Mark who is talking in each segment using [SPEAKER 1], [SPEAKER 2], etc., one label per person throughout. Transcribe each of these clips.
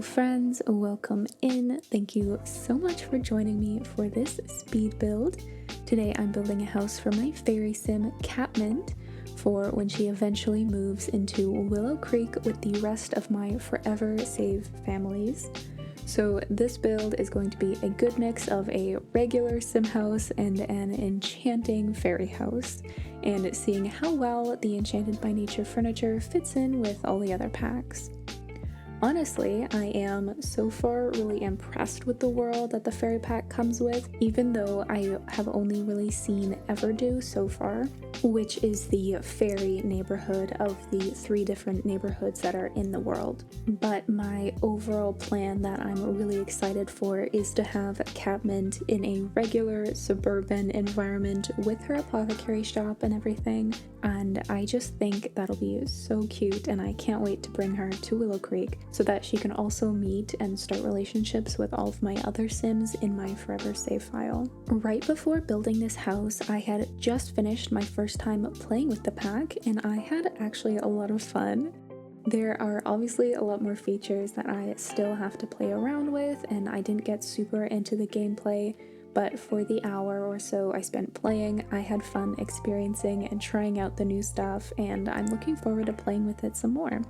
[SPEAKER 1] friends, welcome in. Thank you so much for joining me for this speed build. Today I'm building a house for my fairy sim Catmint for when she eventually moves into Willow Creek with the rest of my forever save families. So this build is going to be a good mix of a regular sim house and an enchanting fairy house, and seeing how well the Enchanted by Nature furniture fits in with all the other packs. Honestly, I am so far really impressed with the world that the fairy pack comes with, even though I have only really seen Everdew so far, which is the fairy neighborhood of the 3 different neighborhoods that are in the world. But my overall plan that I'm really excited for is to have Catmint in a regular suburban environment with her apothecary shop and everything, and I just think that'll be so cute, and I can't wait to bring her to Willow Creek so that she can also meet and start relationships with all of my other Sims in my forever save file. Right before building this house, I had just finished my first time playing with the pack, and I had actually a lot of fun. There are obviously a lot more features that I still have to play around with, and I didn't get super into the gameplay, but for the hour or so I spent playing, I had fun experiencing and trying out the new stuff, and I'm looking forward to playing with it some more.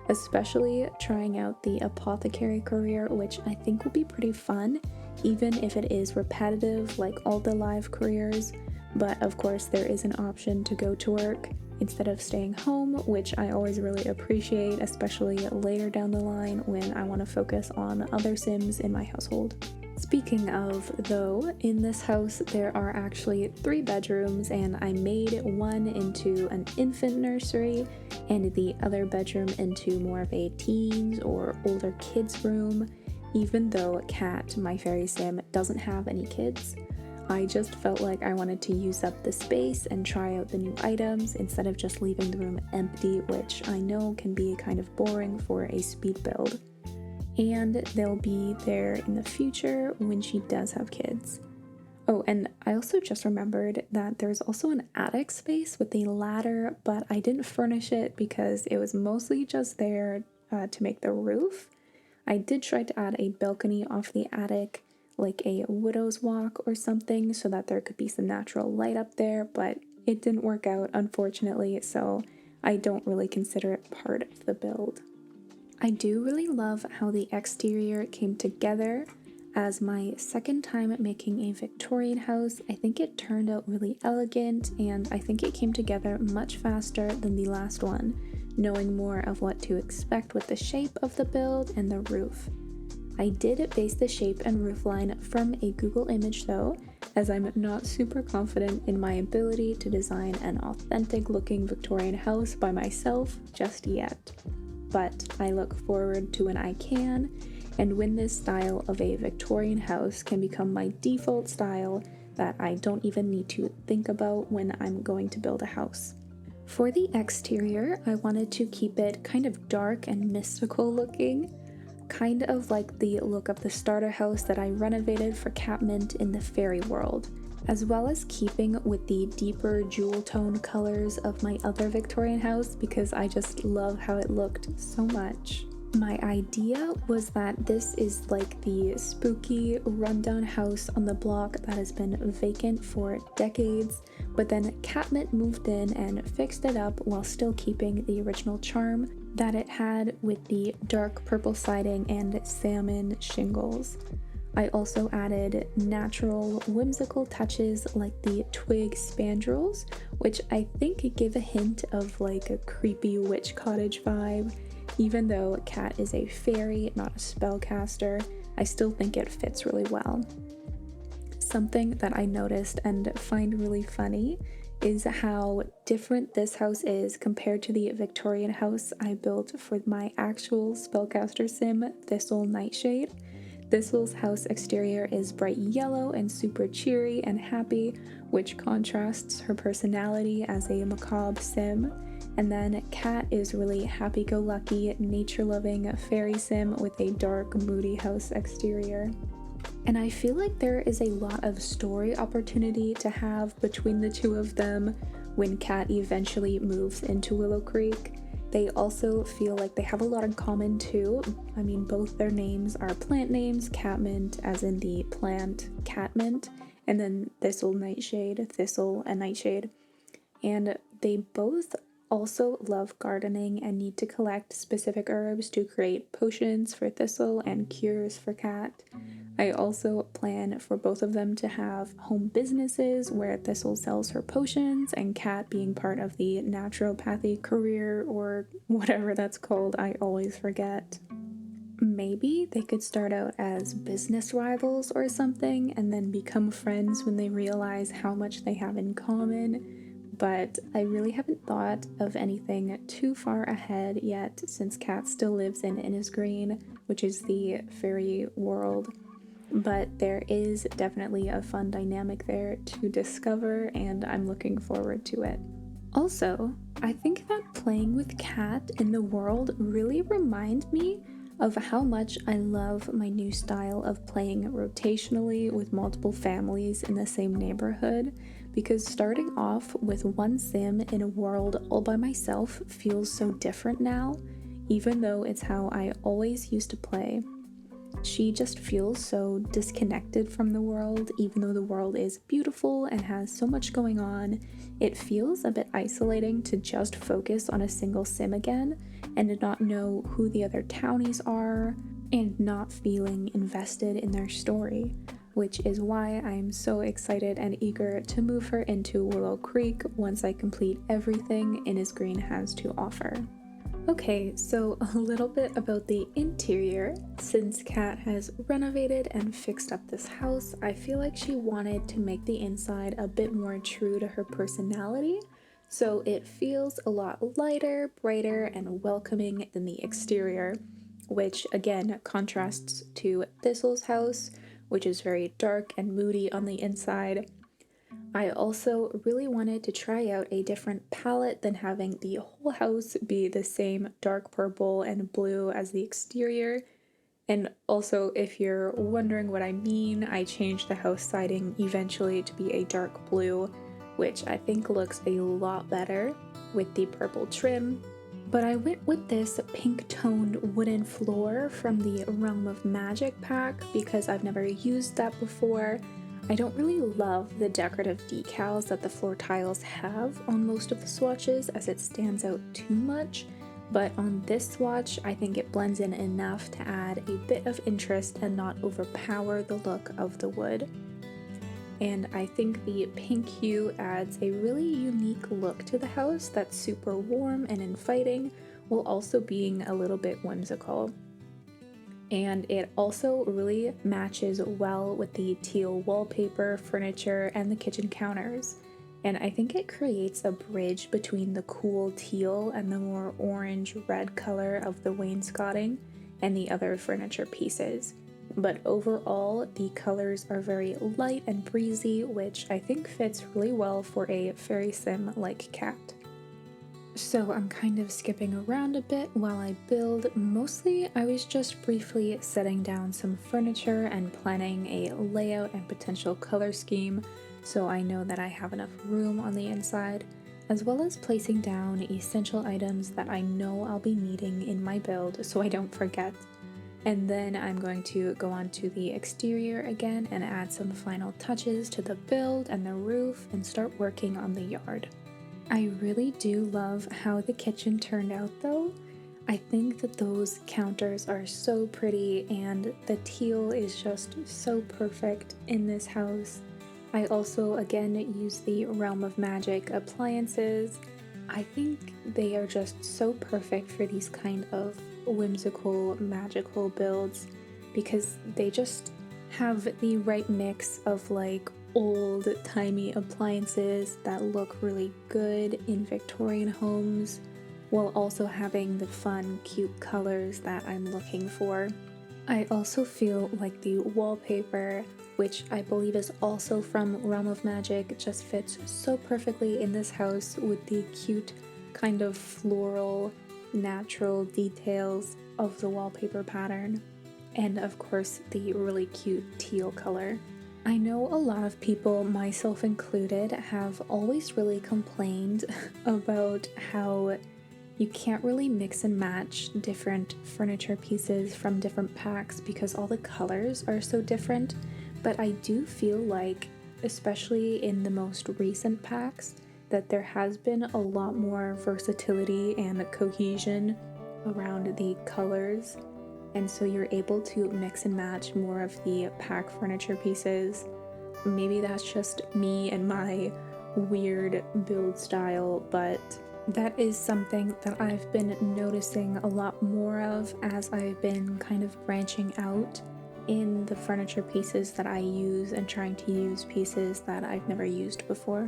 [SPEAKER 1] Especially trying out the apothecary career, which I think will be pretty fun, even if it is repetitive like all the live careers. But of course there is an option to go to work instead of staying home, which I always really appreciate, especially later down the line when I want to focus on other Sims in my household. Speaking of, though, in this house there are actually 3 bedrooms, and I made one into an infant nursery and the other bedroom into more of a teens or older kids room. Even though Kat, my fairy sim, doesn't have any kids, I just felt like I wanted to use up the space and try out the new items instead of just leaving the room empty, which I know can be kind of boring for a speed build. And they'll be there in the future when she does have kids. Oh, and I also just remembered that there's also an attic space with a ladder, but I didn't furnish it because it was mostly just there to make the roof. I did try to add a balcony off the attic, like a widow's walk or something, so that there could be some natural light up there, but it didn't work out, unfortunately, so I don't really consider it part of the build. I do really love how the exterior came together. As my second time making a Victorian house, I think it turned out really elegant, and I think it came together much faster than the last one, knowing more of what to expect with the shape of the build and the roof. I did base the shape and roof line from a Google image though, as I'm not super confident in my ability to design an authentic looking Victorian house by myself just yet. But I look forward to when I can, and when this style of a Victorian house can become my default style that I don't even need to think about when I'm going to build a house. For the exterior, I wanted to keep it kind of dark and mystical looking, kind of like the look of the starter house that I renovated for Catmint in the fairy world, as well as keeping with the deeper jewel tone colors of my other Victorian house because I just love how it looked so much. My idea was that this is like the spooky rundown house on the block that has been vacant for decades, but then Catmint moved in and fixed it up while still keeping the original charm that it had with the dark purple siding and salmon shingles. I also added natural, whimsical touches like the twig spandrels, which I think give a hint of like a creepy witch cottage vibe. Even though Kat is a fairy, not a spellcaster, I still think it fits really well. Something that I noticed and find really funny is how different this house is compared to the Victorian house I built for my actual spellcaster sim, Thistle Nightshade. Thistle's house exterior is bright yellow and super cheery and happy, which contrasts her personality as a macabre sim. And then Kat is really happy-go-lucky, nature-loving fairy sim with a dark, moody house exterior. And I feel like there is a lot of story opportunity to have between the two of them when Kat eventually moves into Willow Creek. They also feel like they have a lot in common too. I mean, both their names are plant names, catmint as in the plant catmint, and then thistle nightshade, thistle and nightshade. And they both also love gardening and need to collect specific herbs to create potions for thistle and cures for cat. I also plan for both of them to have home businesses where Thistle sells her potions and Cat being part of the naturopathy career or whatever that's called, I always forget. Maybe they could start out as business rivals or something and then become friends when they realize how much they have in common, but I really haven't thought of anything too far ahead yet since Cat still lives in Innisgreen, which is the fairy world. But there is definitely a fun dynamic there to discover, and I'm looking forward to it. Also, I think that playing with Cat in the world really reminds me of how much I love my new style of playing rotationally with multiple families in the same neighborhood, because starting off with one sim in a world all by myself feels so different now, even though it's how I always used to play. She just feels so disconnected from the world, even though the world is beautiful and has so much going on. It feels a bit isolating to just focus on a single sim again and to not know who the other townies are and not feeling invested in their story, which is why I'm so excited and eager to move her into Willow Creek once I complete everything Innisgreen has to offer. Okay, so a little bit about the interior. Since Kat has renovated and fixed up this house, I feel like she wanted to make the inside a bit more true to her personality, so it feels a lot lighter, brighter, and welcoming than the exterior, which again contrasts to Thistle's house, which is very dark and moody on the inside. I also really wanted to try out a different palette than having the whole house be the same dark purple and blue as the exterior. And also, if you're wondering what I mean, I changed the house siding eventually to be a dark blue, which I think looks a lot better with the purple trim. But I went with this pink-toned wooden floor from the Realm of Magic pack because I've never used that before. I don't really love the decorative decals that the floor tiles have on most of the swatches as it stands out too much, but on this swatch I think it blends in enough to add a bit of interest and not overpower the look of the wood. And I think the pink hue adds a really unique look to the house that's super warm and inviting, while also being a little bit whimsical. And it also really matches well with the teal wallpaper, furniture, and the kitchen counters. And I think it creates a bridge between the cool teal and the more orange-red color of the wainscoting and the other furniture pieces. But overall, the colors are very light and breezy, which I think fits really well for a fairy sim like Cat. So I'm kind of skipping around a bit while I build. Mostly I was just briefly setting down some furniture and planning a layout and potential color scheme so I know that I have enough room on the inside, as well as placing down essential items that I know I'll be needing in my build so I don't forget. And then I'm going to go on to the exterior again and add some final touches to the build and the roof and start working on the yard. I really do love how the kitchen turned out though. I think that those counters are so pretty and the teal is just so perfect in this house. I also again use the Realm of Magic appliances. I think they are just so perfect for these kind of whimsical, magical builds because they just have the right mix of like old-timey appliances that look really good in Victorian homes while also having the fun, cute colors that I'm looking for. I also feel like the wallpaper, which I believe is also from Realm of Magic, just fits so perfectly in this house with the cute kind of floral, natural details of the wallpaper pattern, and of course the really cute teal color. I know a lot of people, myself included, have always really complained about how You can't really mix and match different furniture pieces from different packs because all the colors are so different, but I do feel like, especially in the most recent packs, that there has been a lot more versatility and cohesion around the colors, and so you're able to mix and match more of the pack furniture pieces. Maybe that's just me and my weird build style, but that is something that I've been noticing a lot more of as I've been kind of branching out in the furniture pieces that I use and trying to use pieces that I've never used before.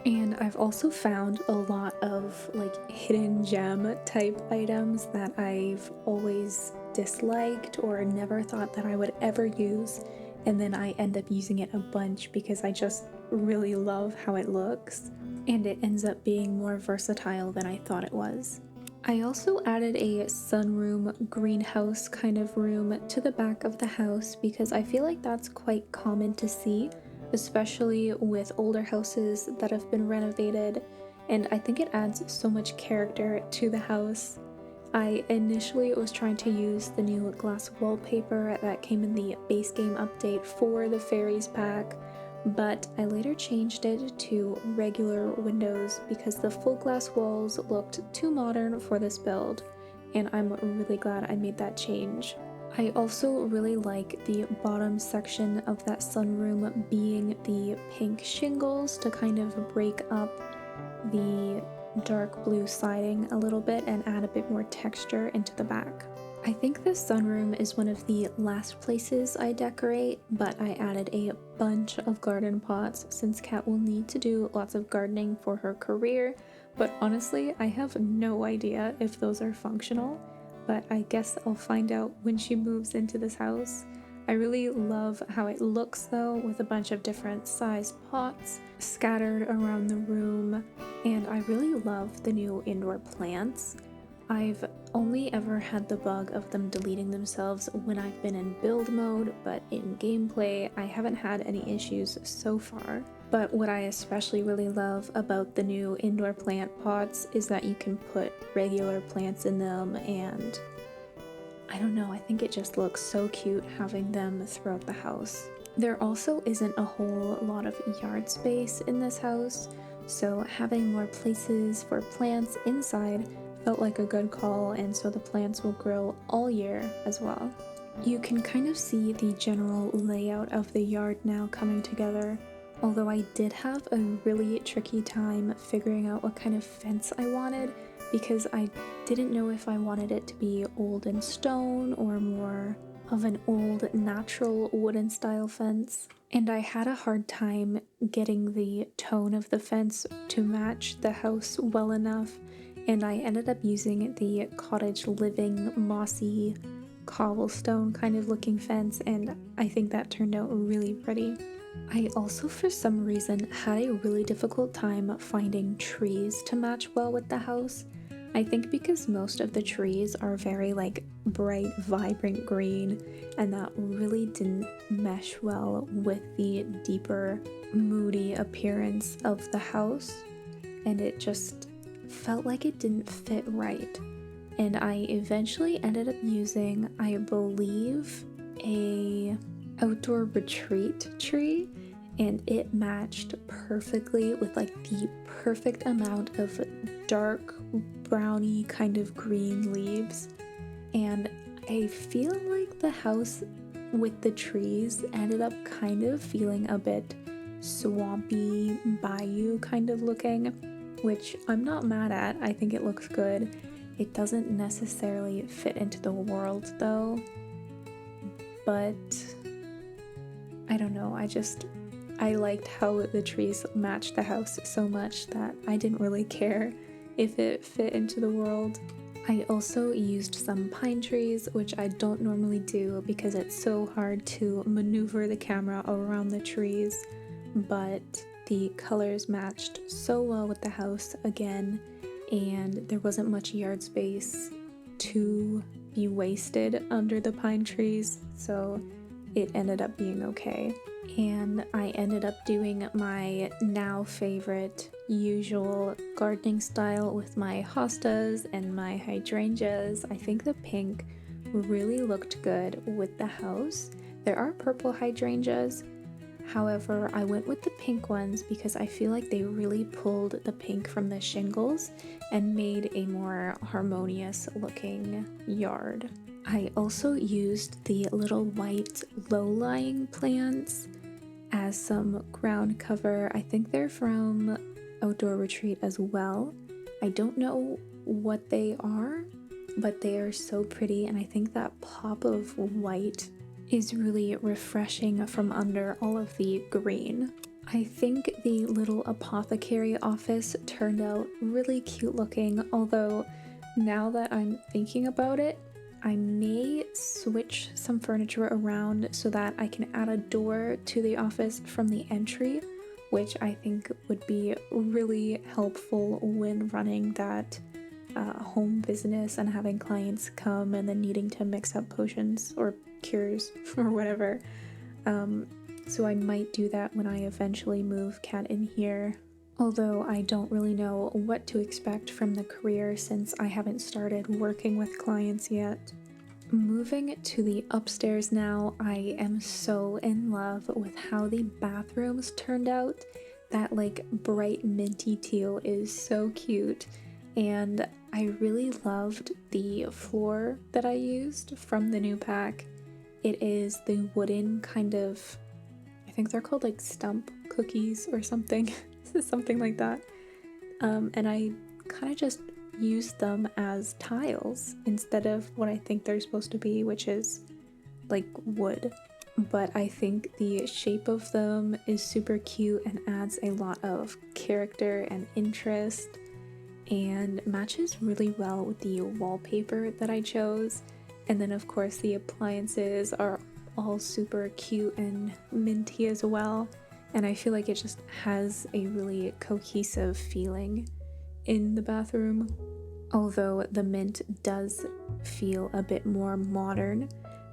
[SPEAKER 1] And I've also found a lot of like hidden gem type items that I've always disliked or never thought that I would ever use, and then I end up using it a bunch because I just really love how it looks, and it ends up being more versatile than I thought it was. I also added a sunroom greenhouse kind of room to the back of the house because I feel like that's quite common to see, especially with older houses that have been renovated, and I think it adds so much character to the house. I initially was trying to use the new glass wallpaper that came in the base game update for the fairies pack, but I later changed it to regular windows because the full glass walls looked too modern for this build, and I'm really glad I made that change. I also really like the bottom section of that sunroom being the pink shingles to kind of break up the dark blue siding a little bit and add a bit more texture into the back. I think this sunroom is one of the last places I decorate, but I added a bunch of garden pots since Kat will need to do lots of gardening for her career, but honestly, I have no idea if those are functional, but I guess I'll find out when she moves into this house. I really love how it looks though, with a bunch of different sized pots scattered around the room, and I really love the new indoor plants. I've only ever had the bug of them deleting themselves when I've been in build mode, but in gameplay I haven't had any issues so far. But what I especially really love about the new indoor plant pots is that you can put regular plants in them, and I don't know, I think it just looks so cute having them throughout the house. There also isn't a whole lot of yard space in this house, so having more places for plants inside felt like a good call, and so the plants will grow all year as well. You can kind of see the general layout of the yard now coming together, although I did have a really tricky time figuring out what kind of fence I wanted because I didn't know if I wanted it to be old and stone or more of an old natural wooden style fence. And I had a hard time getting the tone of the fence to match the house well enough, and I ended up using the cottage living mossy cobblestone kind of looking fence, and I think that turned out really pretty. I also for some reason had a really difficult time finding trees to match well with the house. I think because most of the trees are very like bright vibrant green, and that really didn't mesh well with the deeper moody appearance of the house, and it just felt like it didn't fit right. And I eventually ended up using, I believe, a outdoor retreat tree, and it matched perfectly with like the perfect amount of dark browny kind of green leaves. And I feel like the house with the trees ended up kind of feeling a bit swampy bayou kind of looking, which I'm not mad at. I think it looks good. It doesn't necessarily fit into the world though, but I don't know, I liked how the trees matched the house so much that I didn't really care if it fit into the world. I also used some pine trees, which I don't normally do because it's so hard to maneuver the camera around the trees, but the colors matched so well with the house again, and there wasn't much yard space to be wasted under the pine trees, so it ended up being okay. And I ended up doing my now favorite usual gardening style with my hostas and my hydrangeas. I think the pink really looked good with the house. There are purple hydrangeas. However, I went with the pink ones because I feel like they really pulled the pink from the shingles and made a more harmonious looking yard. I also used the little white low-lying plants as some ground cover. I think they're from Outdoor Retreat as well. I don't know what they are, but they are so pretty, and I think that pop of white is really refreshing from under all of the green. I think the little apothecary office turned out really cute looking, although now that I'm thinking about it, I may switch some furniture around so that I can add a door to the office from the entry, which I think would be really helpful when running that home business and having clients come and then needing to mix up potions or cures or whatever. So I might do that when I eventually move Kat in here. Although I don't really know what to expect from the career since I haven't started working with clients yet. Moving to the upstairs now, I am so in love with how the bathrooms turned out. That like bright minty teal is so cute, and I really loved the floor that I used from the new pack. It is the wooden kind of, I think they're called like stump cookies or something. Something like that. And I kind of just used them as tiles instead of what I think they're supposed to be, which is like wood. But I think the shape of them is super cute and adds a lot of character and interest and matches really well with the wallpaper that I chose. And then of course the appliances are all super cute and minty as well. And I feel like it just has a really cohesive feeling in the bathroom. Although the mint does feel a bit more modern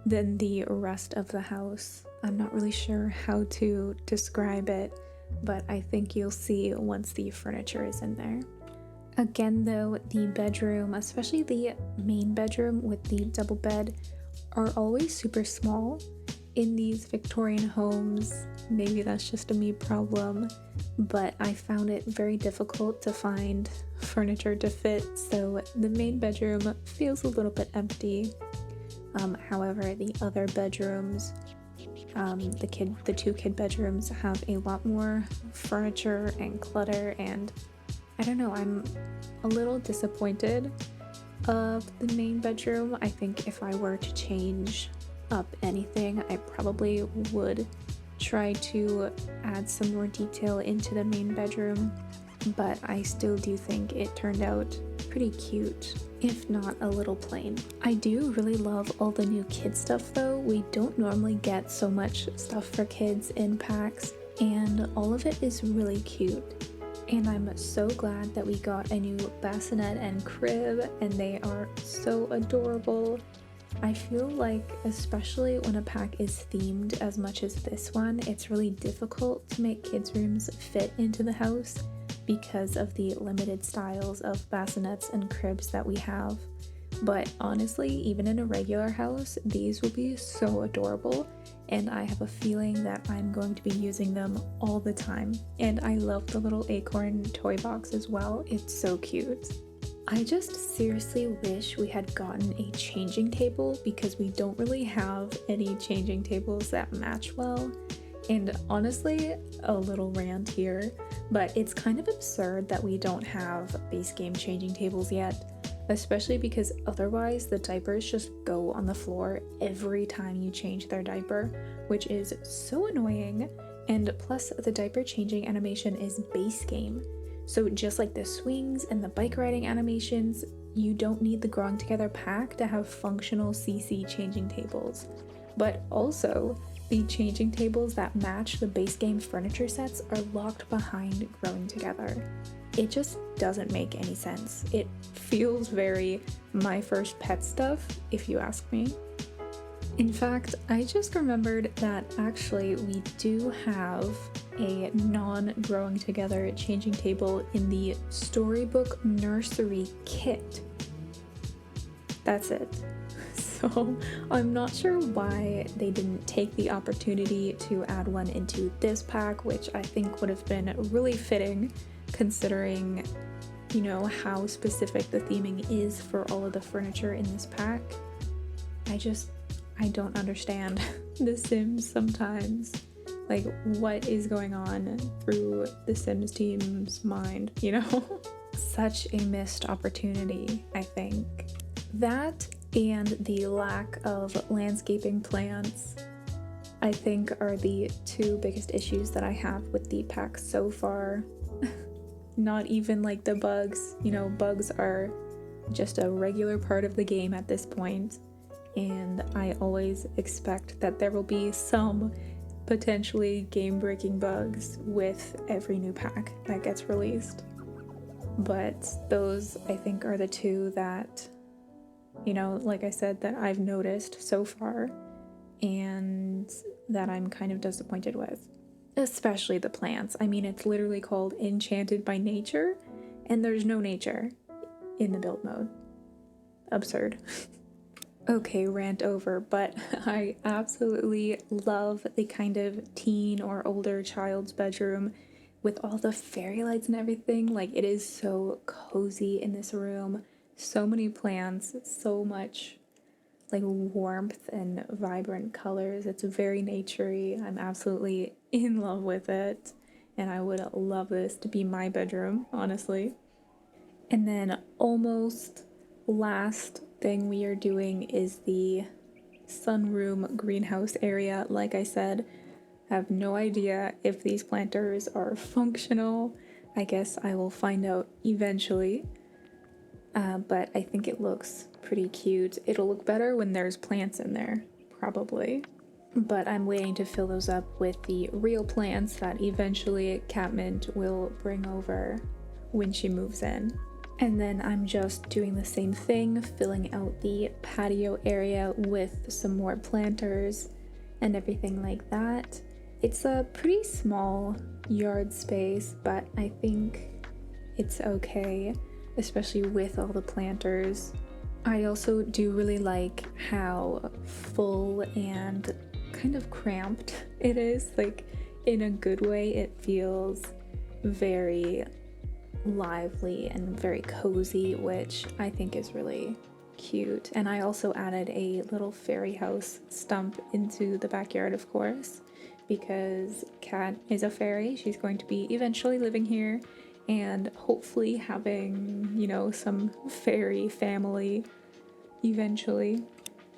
[SPEAKER 1] than the rest of the house. I'm not really sure how to describe it, but I think you'll see once the furniture is in there. Again though, the bedroom, especially the main bedroom with the double bed, are always super small. In these Victorian homes, maybe that's just a me problem, but I found it very difficult to find furniture to fit, so the main bedroom feels a little bit empty. However, the other bedrooms, the two kid bedrooms have a lot more furniture and clutter, and I don't know, I'm a little disappointed of the main bedroom. I think if I were to change up anything, I probably would try to add some more detail into the main bedroom, but I still do think it turned out pretty cute, if not a little plain. I do really love all the new kid stuff though. We don't normally get so much stuff for kids in packs, and all of it is really cute. And I'm so glad that we got a new bassinet and crib, and they are so adorable. I feel like, especially when a pack is themed as much as this one, it's really difficult to make kids' rooms fit into the house because of the limited styles of bassinets and cribs that we have. But honestly, even in a regular house, these will be so adorable, and I have a feeling that I'm going to be using them all the time. And I love the little acorn toy box as well. It's so cute. I just seriously wish we had gotten a changing table because we don't really have any changing tables that match well. And honestly, a little rant here, but it's kind of absurd that we don't have base game changing tables yet, especially because otherwise the diapers just go on the floor every time you change their diaper, which is so annoying. And plus the diaper changing animation is base game. So just like the swings and the bike riding animations, you don't need the Growing Together pack to have functional CC changing tables. But also, the changing tables that match the base game furniture sets are locked behind Growing Together. It just doesn't make any sense. It feels very My First Pet stuff, if you ask me. In fact, I just remembered that actually we do have a non-growing together changing table in the Storybook Nursery kit. That's it. So I'm not sure why they didn't take the opportunity to add one into this pack, which I think would have been really fitting considering, you know, how specific the theming is for all of the furniture in this pack. I don't understand The Sims sometimes. Like, what is going on through the Sims team's mind, you know? Such a missed opportunity, I think. That and the lack of landscaping plants, I think, are the two biggest issues that I have with the pack so far. Not even like the bugs, you know, bugs are just a regular part of the game at this point, and I always expect that there will be some potentially game-breaking bugs with every new pack that gets released. But those, I think, are the two that, you know, like I said, that I've noticed so far and that I'm kind of disappointed with. Especially the plants. I mean, it's literally called Enchanted by Nature, and there's no nature in the build mode. Absurd. Okay, rant over, but I absolutely love the kind of teen or older child's bedroom with all the fairy lights and everything. Like, it is so cozy in this room. So many plants, so much like warmth and vibrant colors. It's very naturey. I'm absolutely in love with it, and I would love this to be my bedroom, honestly. And then almost last thing we are doing is the sunroom greenhouse area. Like I said, I have no idea if these planters are functional. I guess I will find out eventually. But I think it looks pretty cute. It'll look better when there's plants in there, probably. But I'm waiting to fill those up with the real plants that eventually Catmint will bring over when she moves in. And then I'm just doing the same thing, filling out the patio area with some more planters and everything like that. It's a pretty small yard space, but I think it's okay, especially with all the planters. I also do really like how full and kind of cramped it is. Like, in a good way, it feels very lively and very cozy, which I think is really cute. And I also added a little fairy house stump into the backyard, of course, because Cat is a fairy. She's going to be eventually living here and hopefully having, you know, some fairy family eventually.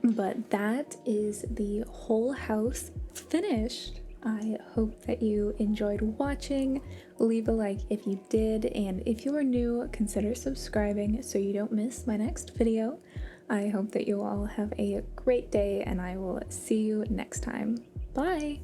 [SPEAKER 1] But that is the whole house finished. I hope that you enjoyed watching. Leave a like if you did, and if you are new, consider subscribing so you don't miss my next video. I hope that you all have a great day, and I will see you next time. Bye!